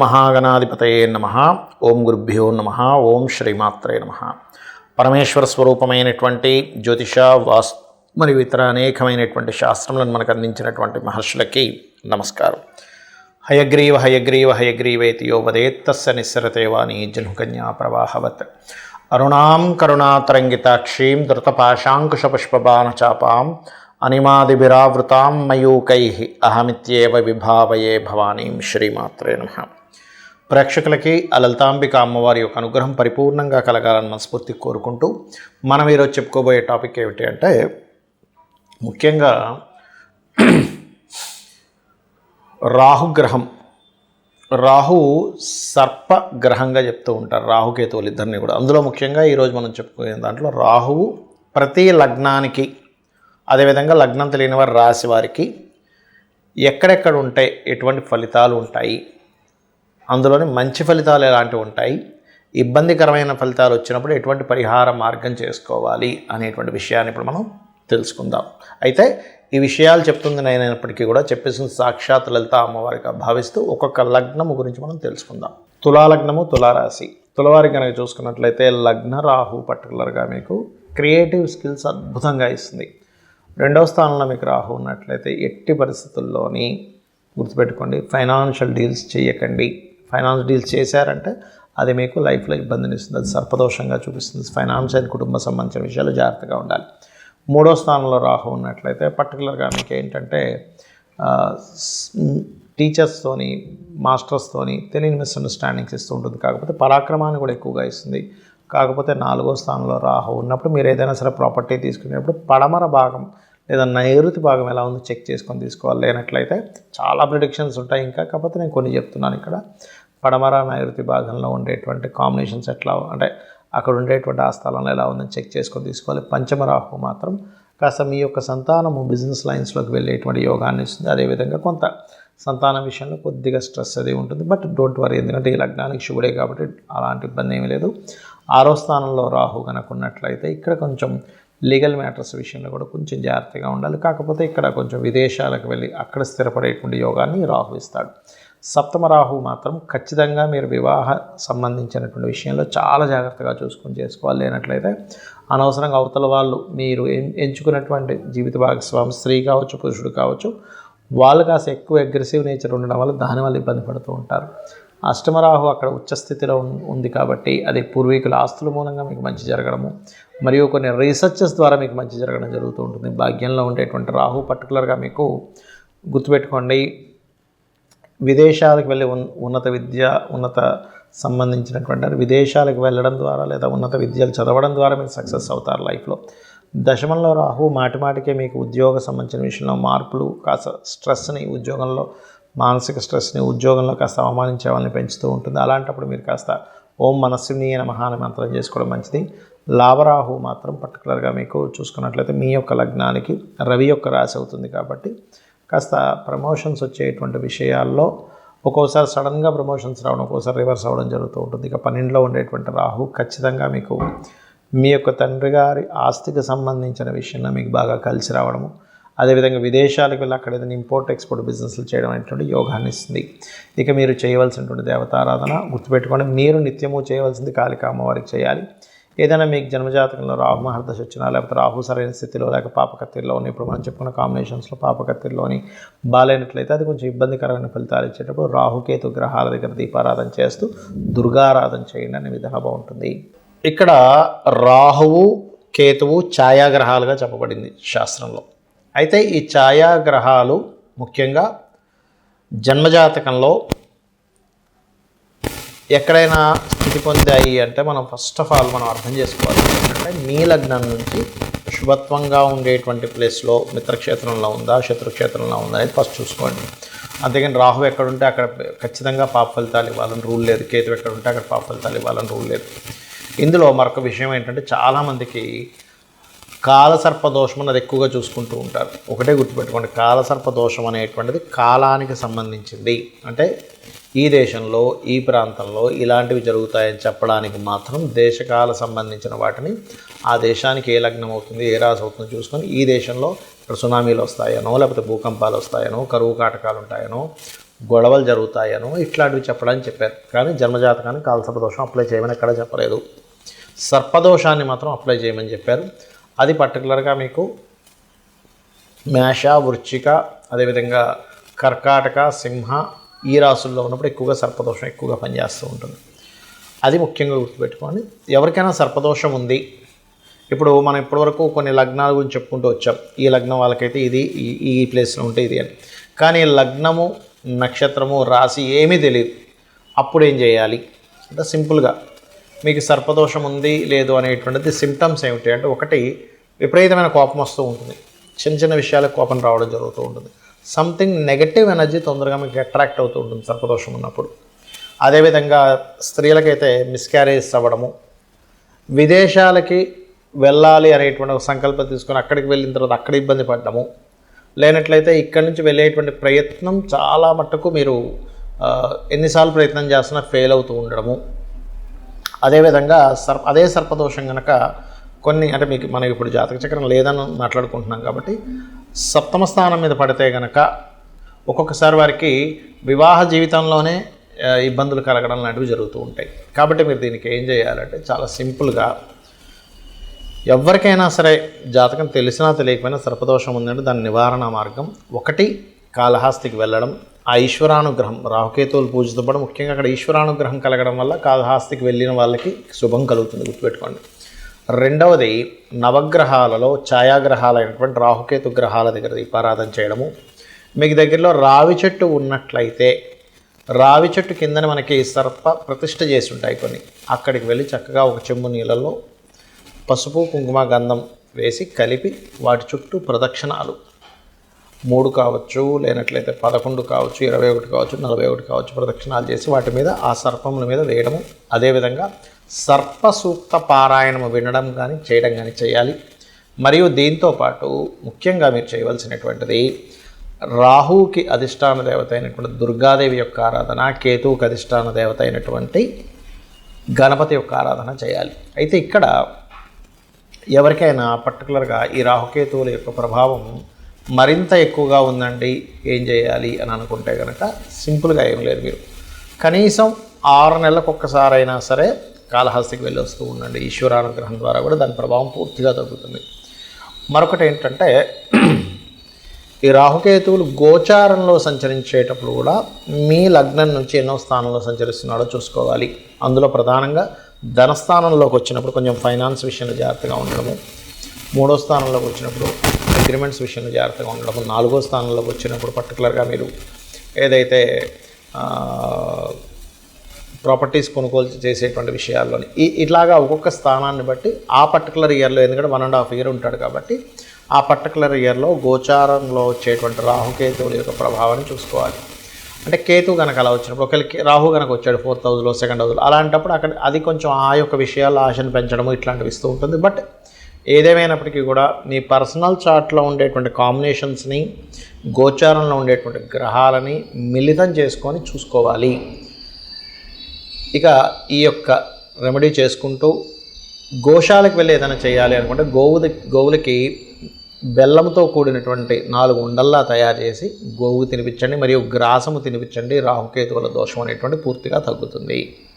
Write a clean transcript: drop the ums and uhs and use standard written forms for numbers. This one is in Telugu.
మహాగణాధిపతయే నమః. ఓం గురుభ్యో నమః. ఓం శ్రీమాత్రే నమః. పరమేశ్వర స్వరూపమైనటువంటి జ్యోతిష మరియు ఇతర అనేకమైనటువంటి శాస్త్రములను మనకు అందించినటువంటి మహర్షులకి నమస్కారం. హయగ్రీవ హయగ్రీవ హయగ్రీవేతి యో వదేత్తస్య నిస్సరతే వాణి జన్హుకన్యా ప్రవాహవత్. అరుణాం కరుణాతరంగితాక్షీం ధృతపాశాంకుశపుష్పబాణచాపాం అనిమాదిభిరావృతాం మయూకైః అహమిత్యేవ విభావయే భవానీం. శ్రీమాత్రే నమః. ప్రేక్షకులకి ఆ లలితాంబిక అమ్మవారి యొక్క అనుగ్రహం పరిపూర్ణంగా కలగాలని మనస్ఫూర్తి కోరుకుంటూ మనం ఈరోజు చెప్పుకోబోయే టాపిక్ ఏమిటి అంటే, ముఖ్యంగా రాహుగ్రహం. రాహు సర్పగ్రహంగా చెప్తూ ఉంటారు, రాహుకేతువులు ఇద్దరిని కూడా. అందులో ముఖ్యంగా ఈరోజు మనం చెప్పుకునే దాంట్లో రాహువు ప్రతి లగ్నానికి, అదేవిధంగా లగ్నం తెలియని వారి రాశి వారికి ఎక్కడెక్కడ ఉంటాయి, ఎటువంటి ఫలితాలు ఉంటాయి, అందులోని మంచి ఫలితాలు ఎలాంటివి ఉంటాయి, ఇబ్బందికరమైన ఫలితాలు వచ్చినప్పుడు ఎటువంటి పరిహార మార్గం చేసుకోవాలి అనేటువంటి విషయాన్ని ఇప్పుడు మనం తెలుసుకుందాం. అయితే ఈ విషయాలు చెప్తుంది నేనైనప్పటికీ కూడా చెప్పేసిన సాక్షాత్ లలిత అమ్మవారిగా భావిస్తూ ఒక్కొక్క లగ్నము గురించి మనం తెలుసుకుందాం. తులాలగ్నము, తులారాశి. తులవారి కనుక చూసుకున్నట్లయితే లగ్న రాహు పర్టికులర్గా మీకు క్రియేటివ్ స్కిల్స్ అద్భుతంగా ఇస్తుంది. రెండవ స్థానంలో మీకు రాహు ఉన్నట్లయితే ఎట్టి పరిస్థితుల్లోని గుర్తుపెట్టుకోండి, ఫైనాన్షియల్ డీల్స్ చేయకండి. ఫైనాన్స్ డీల్స్ చేశారంటే అది మీకు లైఫ్లో ఇబ్బందిని ఇస్తుంది, అది సర్పదోషంగా చూపిస్తుంది. ఫైనాన్స్ అండ్ కుటుంబ సంబంధించిన విషయాలు జాగ్రత్తగా ఉండాలి. మూడో స్థానంలో రాహు ఉన్నట్లయితే పర్టికులర్గా మీకు ఏంటంటే టీచర్స్తోని, మాస్టర్స్తోని తెలియని మిస్అండర్స్టాండింగ్స్ ఇస్తూ ఉంటుంది. కాకపోతే పరాక్రమాన్ని కూడా ఎక్కువగా ఇస్తుంది. కాకపోతే నాలుగో స్థానంలో రాహు ఉన్నప్పుడు మీరు ఏదైనా సరే ప్రాపర్టీ తీసుకునేటప్పుడు పడమర భాగం లేదా నైరుతి భాగం ఎలా ఉందో చెక్ చేసుకొని తీసుకోవాలి. లేనట్లయితే చాలా ప్రిడిక్షన్స్ ఉంటాయి ఇంకా, కాకపోతే నేను కొన్ని చెప్తున్నాను ఇక్కడ. పడమర నైరుతి భాగంలో ఉండేటువంటి కాంబినేషన్స్ ఎట్లా అంటే అక్కడ ఉండేటువంటి ఆ స్థలంలో ఎలా ఉందని చెక్ చేసుకొని తీసుకోవాలి. పంచమ రాహు మాత్రం కాస్త మీ యొక్క సంతానము బిజినెస్ లైన్స్లోకి వెళ్ళేటువంటి యోగాన్ని ఇస్తుంది. అదేవిధంగా కొంత సంతానం విషయంలో కొద్దిగా స్ట్రెస్ అది ఉంటుంది. బట్ డోంట్ వరీ, ఎందుకంటే ఈ లగ్నానికి శివుడే కాబట్టి అలాంటి ఇబ్బంది ఏమీ లేదు. ఆరో స్థానంలో రాహు కనుక ఉన్నట్లయితే ఇక్కడ కొంచెం లీగల్ మ్యాటర్స్ విషయంలో కూడా కొంచెం జాగ్రత్తగా ఉండాలి. కాకపోతే ఇక్కడ కొంచెం విదేశాలకు వెళ్ళి అక్కడ స్థిరపడేటువంటి యోగాన్ని రాహు ఇస్తాడు. సప్తమ రాహు మాత్రం ఖచ్చితంగా మీరు వివాహ సంబంధించినటువంటి విషయంలో చాలా జాగ్రత్తగా చూసుకొని చేసుకోవాలి. లేనట్లయితే అనవసరంగా అవతల వాళ్ళు మీరు ఎంచుకున్నటువంటి జీవిత భాగస్వామి స్త్రీ కావచ్చు, పురుషుడు కావచ్చు, వాళ్ళు కాస్త ఎక్కువ అగ్రెసివ్ నేచర్ ఉండడం వల్ల దానివల్ల ఇబ్బంది పడుతూ ఉంటారు. అష్టమరాహు అక్కడ ఉచ్చస్థితిలో ఉంది కాబట్టి అది పూర్వీకుల ఆస్తుల మూలంగా మీకు మంచి జరగడము, మరియు కొన్ని రీసెర్చెస్ ద్వారా మీకు మంచి జరగడం జరుగుతూ ఉంటుంది. భాగ్యంలో ఉండేటువంటి రాహు పర్టికులర్గా మీకు గుర్తుపెట్టుకోండి, విదేశాలకు వెళ్ళి ఉన్నత విద్య, ఉన్నత సంబంధించినటువంటి విదేశాలకు వెళ్ళడం ద్వారా లేదా ఉన్నత విద్యలు చదవడం ద్వారా మీరు సక్సెస్ అవుతారు లైఫ్లో. దశమంలో రాహు మాటిమాటికే మీకు ఉద్యోగ సంబంధించిన విషయంలో మార్పులు, కాస్త స్ట్రెస్ని, ఉద్యోగంలో మానసిక స్ట్రెస్ని, ఉద్యోగంలో కాస్త అవమానించే వాళ్ళని పెంచుతూ ఉంటుంది. అలాంటప్పుడు మీరు కాస్త ఓం మనస్విని నమః అని మంత్రం చేసుకోవడం మంచిది. లాభరాహు మాత్రం పర్టికులర్గా మీకు చూసుకున్నట్లయితే మీ యొక్క లగ్నానికి రవి యొక్క రాశి అవుతుంది కాబట్టి కాస్త ప్రమోషన్స్ వచ్చేటువంటి విషయాల్లో ఒక్కోసారి సడన్గా ప్రమోషన్స్ రావడం, ఒక్కోసారి రివర్స్ అవ్వడం జరుగుతూ ఉంటుంది. ఇక 12లో ఉండేటువంటి రాహు ఖచ్చితంగా మీకు మీ యొక్క తండ్రి గారి ఆస్తికి సంబంధించిన విషయంలో మీకు బాగా కలిసి రావడము, అదేవిధంగా విదేశాలకు వెళ్ళి అక్కడ ఏదైనా ఇంపోర్ట్ ఎక్స్పోర్ట్ బిజినెస్లు చేయడం అనేటువంటి యోగాన్ని ఇస్తుంది. ఇక మీరు చేయవలసినటువంటి దేవతారాధన గుర్తుపెట్టుకోండి, మీరు నిత్యము చేయవలసింది కాళికా అమ్మవారికి చేయాలి. ఏదైనా మీకు జన్మజాతకంలో రాహు మహర్దశ వచ్చినా, లేకపోతే రాహు సరైన స్థితిలో లేక పాపకత్తిరిలో ఉన్న, ఇప్పుడు మనం చెప్పుకున్న కాంబినేషన్స్లో పాపకత్తిరిలోని బాలేనట్లయితే అది కొంచెం ఇబ్బందికరమైన ఫలితాలు ఇచ్చేటప్పుడు రాహుకేతు గ్రహాల దగ్గర దీపారాధన చేస్తూ దుర్గారాధన చేయండి అనే విధంగా బాగుంటుంది. ఇక్కడ రాహువు కేతువు ఛాయాగ్రహాలుగా చెప్పబడింది శాస్త్రంలో. అయితే ఈ ఛాయాగ్రహాలు ముఖ్యంగా జన్మజాతకంలో ఎక్కడైనా స్థితి పొందాయి అంటే మనం ఫస్ట్ ఆఫ్ ఆల్ మనం అర్థం చేసుకోవాలి ఏంటంటే మీ లగ్నం నుంచి శుభత్వంగా ఉండేటువంటి ప్లేస్లో మిత్రక్షేత్రంలో ఉందా, శత్రుక్షేత్రంలో ఉందా అనేది ఫస్ట్ చూసుకోండి. అంతేగాని రాహు ఎక్కడుంటే అక్కడ ఖచ్చితంగా పాప ఫలితాలు ఇవ్వాలని రూల్ లేదు, కేతు ఎక్కడుంటే అక్కడ పాప ఫలితాలు ఇవ్వాలని రూల్ లేదు. ఇందులో మరొక విషయం ఏంటంటే చాలామందికి కాలసర్పదోషం అన్నది ఎక్కువగా చూసుకుంటూ ఉంటారు. ఒకటే గుర్తుపెట్టుకోండి, కాలసర్పదోషం అనేటువంటిది కాలానికి సంబంధించింది. అంటే ఈ దేశంలో, ఈ ప్రాంతంలో ఇలాంటివి జరుగుతాయని చెప్పడానికి మాత్రం దేశకాల సంబంధించిన వాటిని ఆ దేశానికి ఏ లగ్నం అవుతుంది, ఏ రాశి అవుతుందో చూసుకొని ఈ దేశంలో సునామీలు వస్తాయనో, లేకపోతే భూకంపాలు వస్తాయనో, కరువు కాటకాలు ఉంటాయనో, గొడవలు జరుగుతాయనో ఇట్లాంటివి చెప్పడానికి చెప్పారు. కానీ జన్మజాతకానికి కాలసర్పదోషం అప్లై చేయమని ఎక్కడ చెప్పలేదు. సర్పదోషాన్ని మాత్రం అప్లై చేయమని చెప్పారు. అది పర్టికులర్గా మీకు మేష, వృశ్చిక, అదేవిధంగా కర్కాటక, సింహ ఈ రాసుల్లో ఉన్నప్పుడు ఎక్కువగా సర్పదోషం ఎక్కువగా పనిచేస్తూ ఉంటుంది. అది ముఖ్యంగా గుర్తుపెట్టుకోండి. ఎవరికైనా సర్పదోషం ఉంది, ఇప్పుడు మనం ఇప్పటివరకు కొన్ని లగ్నాల గురించి చెప్పుకుంటూ వచ్చాం. ఈ లగ్నం వాళ్ళకైతే ఇది ఈ ప్లేస్లో ఉంటే ఇది అని. కానీ లగ్నము, నక్షత్రము, రాశి ఏమీ తెలియదు. అప్పుడు ఏం చేయాలి అంటే సింపుల్గా మీకు సర్పదోషం ఉంది లేదు అనేటువంటిది సిమ్టమ్స్ ఏమిటి అంటే, ఒకటి విపరీతమైన కోపం వస్తూ ఉంటుంది. చిన్న చిన్న విషయాలకు కోపం రావడం జరుగుతూ ఉంటుంది. సంథింగ్ నెగటివ్ ఎనర్జీ తొందరగా మీకు అట్రాక్ట్ అవుతూ ఉంటుంది సర్పదోషం ఉన్నప్పుడు. అదేవిధంగా స్త్రీలకైతే మిస్క్యారేజ్ అవ్వడము, విదేశాలకి వెళ్ళాలి అనేటువంటి ఒక సంకల్పం తీసుకొని అక్కడికి వెళ్ళిన తర్వాత అక్కడ ఇబ్బంది పడ్డము, లేనట్లయితే ఇక్కడి నుంచి వెళ్ళేటువంటి ప్రయత్నం చాలా మట్టుకు మీరు ఎన్నిసార్లు ప్రయత్నం చేస్తున్నా ఫెయిల్ అవుతూ ఉండడము. అదేవిధంగా అదే సర్పదోషం కనుక కొన్ని అంటే మీకు మనకి ఇప్పుడు జాతక చక్రం లేదని మాట్లాడుకుంటున్నాం కాబట్టి సప్తమ స్థానం మీద పడితే కనుక ఒక్కొక్కసారి వారికి వివాహ జీవితంలోనే ఇబ్బందులు కలగడం లాంటివి జరుగుతూ ఉంటాయి. కాబట్టి మీరు దీనికి ఏం చేయాలంటే చాలా సింపుల్గా ఎవరికైనా సరే జాతకం తెలిసినా తెలియకపోయినా సర్పదోషం ఉందంటే దాని నివారణ మార్గం ఒకటి కాళహస్తికి వెళ్ళడం. ఆ ఈశ్వరానుగ్రహం రాహుకేతువులు పూజితపడం, ముఖ్యంగా అక్కడ ఈశ్వరానుగ్రహం కలగడం వల్ల కాళహస్తికి వెళ్ళిన వాళ్ళకి శుభం కలుగుతుంది, గుర్తుపెట్టుకోండి. రెండవది నవగ్రహాలలో ఛాయాగ్రహాలైనటువంటి రాహుకేతు గ్రహాల దగ్గర దీపారాధన చేయడము. మీకు దగ్గరలో రావి చెట్టు ఉన్నట్లయితే రావి చెట్టు కిందన మనకి సర్ప ప్రతిష్ఠ చేసి ఉంటాయి కొన్ని, అక్కడికి వెళ్ళి చక్కగా ఒక చెంబు నీళ్ళల్లో పసుపు, కుంకుమ, గంధం వేసి కలిపి వాటి చుట్టూ ప్రదక్షిణాలు 3 కావచ్చు, లేనట్లయితే 11 కావచ్చు, 21 కావచ్చు, 41 కావచ్చు ప్రదక్షిణాలు చేసి వాటి మీద ఆ సర్పముల మీద వేయడము. అదేవిధంగా సర్ప సూక్త పారాయణము వినడం కానీ చేయడం కానీ చేయాలి. మరియు దీంతోపాటు ముఖ్యంగా మీరు చేయవలసినటువంటిది రాహువుకి అధిష్టాన దేవత అయినటువంటి దుర్గాదేవి యొక్క ఆరాధన, కేతువుకి అధిష్టాన దేవత అయినటువంటి గణపతి యొక్క ఆరాధన చేయాలి. అయితే ఇక్కడ ఎవరికైనా పర్టికులర్గా ఈ రాహుకేతువుల యొక్క ప్రభావం మరింత ఎక్కువగా ఉందండి, ఏం చేయాలి అని అనుకుంటే కనుక సింపుల్గా ఏం లేదు, మీరు కనీసం 6 నెలలకు ఒక్కసారైనా సరే కాళహస్తికి వెళ్ళి వస్తూ ఉండండి. ఈశ్వరానుగ్రహం ద్వారా కూడా దాని ప్రభావం పూర్తిగా తగ్గుతుంది. మరొకటి ఏంటంటే ఈ రాహుకేతువులు గోచారంలో సంచరించేటప్పుడు కూడా మీ లగ్నం నుంచి ఎన్నో స్థానంలో సంచరిస్తున్నాడో చూసుకోవాలి. అందులో ప్రధానంగా ధనస్థానంలోకి వచ్చినప్పుడు కొంచెం ఫైనాన్స్ విషయంలో జాగ్రత్తగా ఉండడము, 3వ స్థానంలోకి వచ్చినప్పుడు అగ్రిమెంట్స్ విషయంలో జాగ్రత్తగా ఉండడము, 4వ స్థానంలోకి వచ్చినప్పుడు పర్టికులర్గా మీరు ఏదైతే ప్రాపర్టీస్ కొనుగోలు చేసేటువంటి విషయాల్లోని ఇట్లాగా ఒక్కొక్క స్థానాన్ని బట్టి ఆ పర్టికులర్ ఇయర్లో, ఎందుకంటే 1.5 ఇయర్ ఉంటాడు కాబట్టి ఆ పర్టికులర్ ఇయర్లో గోచారంలో వచ్చేటువంటి రాహుకేతువుల యొక్క ప్రభావాన్ని చూసుకోవాలి. అంటే కేతు కనుక అలా వచ్చినప్పుడు ఒకరికి రాహు కనుక వచ్చాడు 4th హౌస్లో, 2nd హౌస్లో, అలాంటప్పుడు అక్కడ అది కొంచెం ఆ యొక్క విషయాల్లో ఆశను పెంచడము ఇట్లాంటివి ఇస్తూ ఉంటుంది. బట్ ఏదేమైనప్పటికీ కూడా మీ పర్సనల్ చార్ట్లో ఉండేటువంటి కాంబినేషన్స్ని, గోచారంలో ఉండేటువంటి గ్రహాలని మిళితం చేసుకొని చూసుకోవాలి. ఇక ఈ యొక్క రెమెడీ చేసుకుంటూ గోశాలకు వెళ్ళి ఏదైనా చేయాలి అనుకుంటే గోవులకి బెల్లంతో కూడినటువంటి 4 ఉండల్లా తయారు చేసి గోవుకు తినిపించండి, మరియు గ్రాసము తినిపించండి. రాహుకేతువుల దోషం అనేటువంటి పూర్తిగా తగ్గుతుంది.